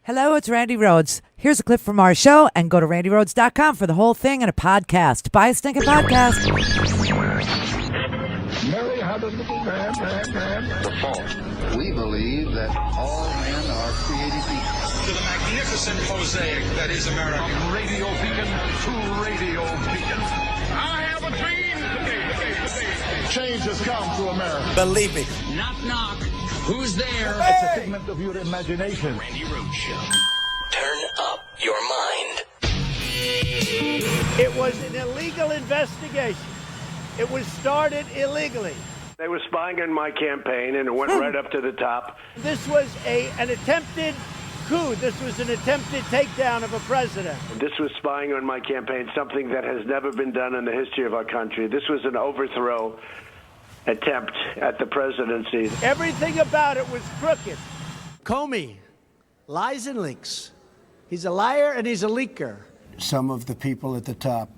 Hello, it's Randi Rhodes. Here's a clip from our show, and go to randyrhodes.com for the whole thing and a podcast. Buy a stinking podcast. Mary had a little man. The fall. We believe that all men are created equal. To the magnificent mosaic that is America. From radio beacon to radio beacon. I have a dream today. Change has come to America. Believe me. Knock, knock. Who's there? It's a figment of your imagination. Randi Rhodes Show. Turn up your mind. It was an illegal investigation. It was started illegally. They were spying on my campaign, and it went right up to the top. This was an attempted coup. This was an attempted takedown of a president. This was spying on my campaign, something that has never been done in the history of our country. This was an overthrow attempt at the presidency. Everything about it was crooked. Comey lies and leaks. He's a liar and he's a leaker. Some of the people at the top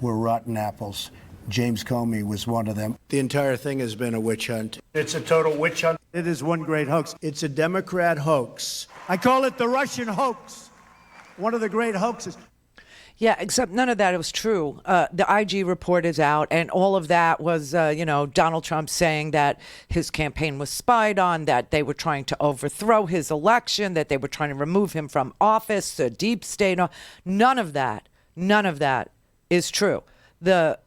were rotten apples. James Comey was one of them. The entire thing has been a witch hunt. It's a total witch hunt. It is one great hoax. It's a Democrat hoax. I call it the Russian hoax. One of the great hoaxes. Yeah, except none of that was true. The IG report is out, and all of that was, Donald Trump saying that his campaign was spied on, that they were trying to overthrow his election, that they were trying to remove him from office, the deep state. None of that is true. The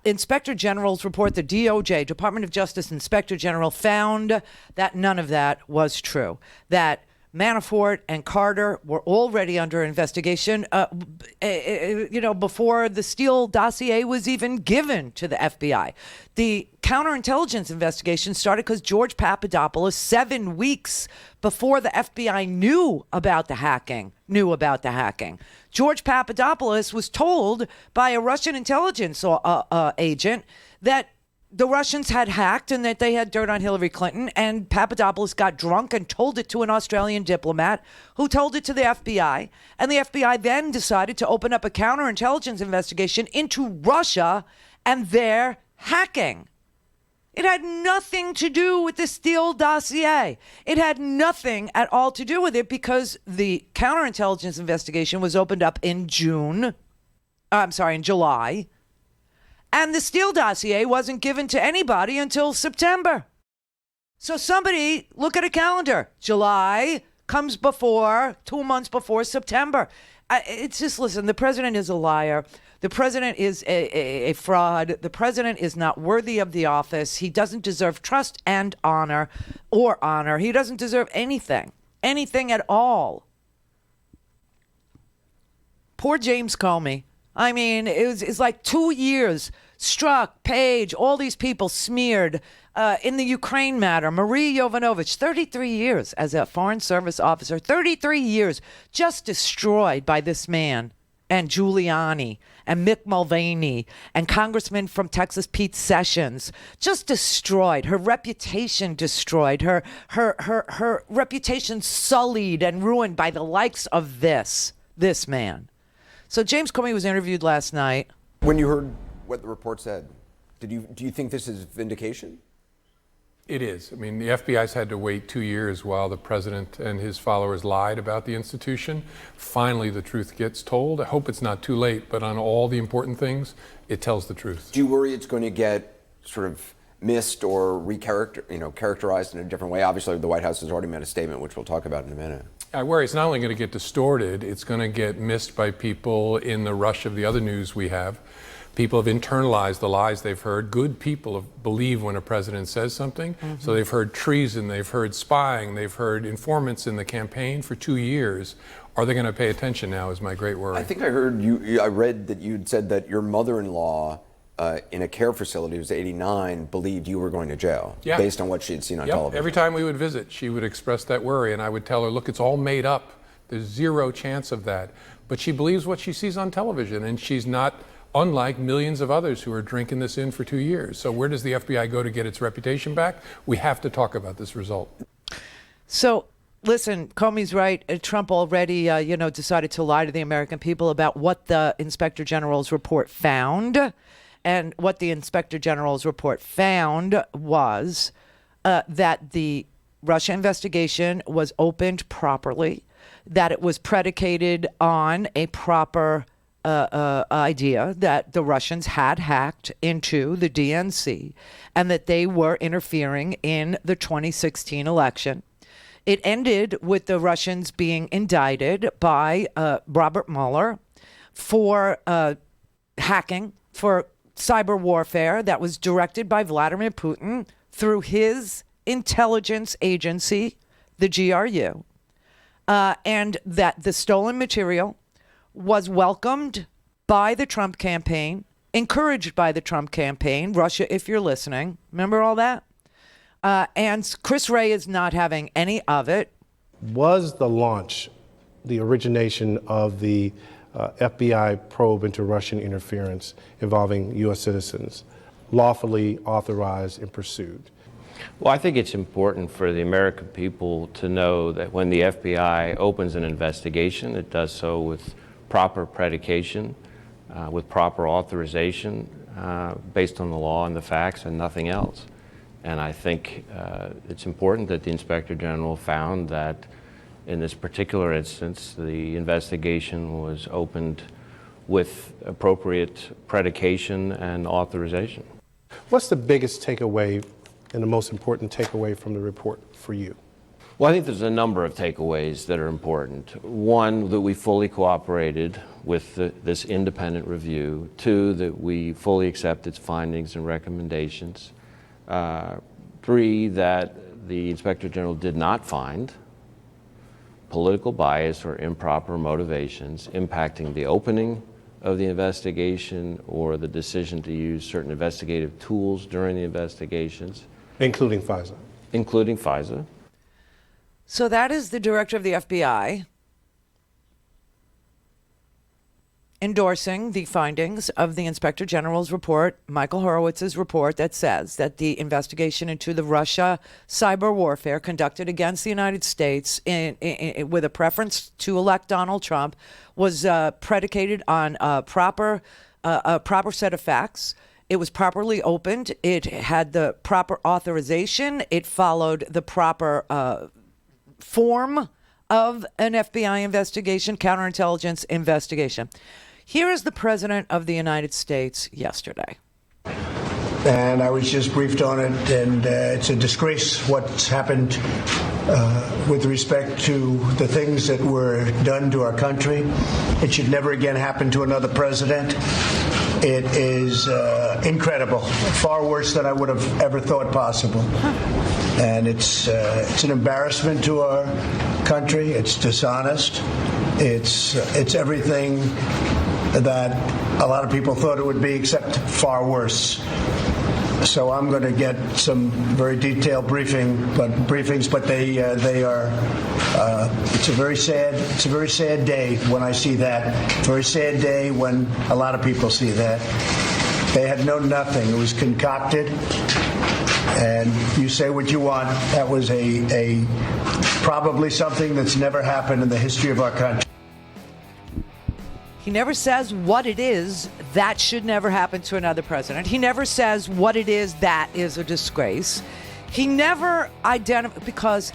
Inspector General's report, the DOJ, Department of Justice Inspector General, found that none of that was true. That Manafort and Carter were already under investigation, before the Steele dossier was even given to the FBI. The counterintelligence investigation started because George Papadopoulos, 7 weeks before the FBI knew about the hacking. George Papadopoulos was told by a Russian intelligence agent that the Russians had hacked and that they had dirt on Hillary Clinton, and Papadopoulos got drunk and told it to an Australian diplomat who told it to the FBI. And the FBI then decided to open up a counterintelligence investigation into Russia and their hacking. It had nothing to do with the Steele dossier. It had nothing at all to do with it because the counterintelligence investigation was opened up in July. And the Steele dossier wasn't given to anybody until September. So somebody look at a calendar. July comes before, 2 months before September. It's just, listen, the president is a liar. The president is a fraud. The president is not worthy of the office. He doesn't deserve trust and honor. He doesn't deserve anything at all. Poor James Comey. I mean, it's like 2 years. Strzok, Page, all these people smeared in the Ukraine matter. Marie Yovanovitch, 33 years as a Foreign Service officer, 33 years just destroyed by this man and Giuliani and Mick Mulvaney and Congressman from Texas Pete Sessions, just destroyed. Her reputation destroyed. Her reputation sullied and ruined by the likes of this man. So James Comey was interviewed last night. When you heard what the report said, do you think this is vindication? It is. I mean, the FBI's had to wait 2 years while the president and his followers lied about the institution. Finally, the truth gets told. I hope it's not too late, but on all the important things, it tells the truth. Do you worry it's going to get sort of missed or characterized in a different way? Obviously, the White House has already made a statement, which we'll talk about in a minute. I worry it's not only going to get distorted, it's going to get missed by people in the rush of the other news we have. People have internalized the lies they've heard. Good people believe when a president says something. Mm-hmm. So they've heard treason, they've heard spying, they've heard informants in the campaign for 2 years. Are they going to pay attention now is my great worry. I think I read that you'd said that your mother-in-law in a care facility, who was 89, believed you were going to jail based on what she had seen on television. Every time we would visit, she would express that worry, and I would tell her, look, it's all made up. There's zero chance of that. But she believes what she sees on television, and she's not unlike millions of others who are drinking this in for 2 years. So where does the FBI go to get its reputation back? We have to talk about this result. So, listen, Comey's right. Trump already, decided to lie to the American people about what the Inspector General's report found. And what the Inspector General's report found was that the Russia investigation was opened properly, that it was predicated on a proper idea that the Russians had hacked into the DNC and that they were interfering in the 2016 election. It ended with the Russians being indicted by Robert Mueller for hacking, for cyber warfare that was directed by Vladimir Putin through his intelligence agency, the GRU, and that the stolen material was welcomed by the Trump campaign, encouraged by the Trump campaign. Russia, if you're listening, remember all that? And Chris Wray is not having any of it. Was the launch, the origination of the FBI probe into Russian interference involving U.S. citizens lawfully authorized and pursued? Well, I think it's important for the American people to know that when the FBI opens an investigation, it does so with proper predication, with proper authorization, based on the law and the facts and nothing else. And I think it's important that the Inspector General found that in this particular instance, the investigation was opened with appropriate predication and authorization. What's the biggest takeaway and the most important takeaway from the report for you? Well, I think there's a number of takeaways that are important. One, that we fully cooperated with this independent review. Two, that we fully accept its findings and recommendations. Three, that the Inspector General did not find political bias or improper motivations impacting the opening of the investigation or the decision to use certain investigative tools during the investigations. Including FISA. Including FISA. So that is the director of the FBI endorsing the findings of the Inspector General's report, Michael Horowitz's report, that says that the investigation into the Russia cyber warfare conducted against the United States with a preference to elect Donald Trump was predicated on a proper set of facts. It was properly opened. It had the proper authorization. It followed the proper form of an FBI investigation, counterintelligence investigation. Here is the President of the United States yesterday. And I was just briefed on it, and it's a disgrace what's happened with respect to the things that were done to our country. It should never again happen to another president. It is incredible, far worse than I would have ever thought possible. And it's an embarrassment to our country. It's dishonest. It's everything that a lot of people thought it would be, except far worse. So I'm going to get some very detailed briefings, but they are. It's a very sad day when I see that. It's a very sad day when a lot of people see that. They had known nothing. It was concocted. And you say what you want. That was a probably something that's never happened in the history of our country. He never says what it is that should never happen to another president. He never says what it is that is a disgrace. He never identified, because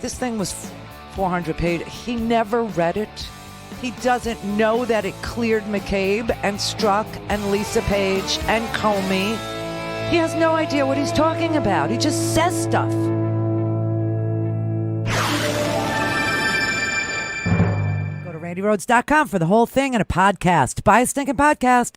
this thing was 400 pages. He never read it. He doesn't know that it cleared McCabe and Strzok and Lisa Page and Comey. He has no idea what he's talking about. He just says stuff. Go to RandiRhodes.com for the whole thing and a podcast. Buy a stinking podcast.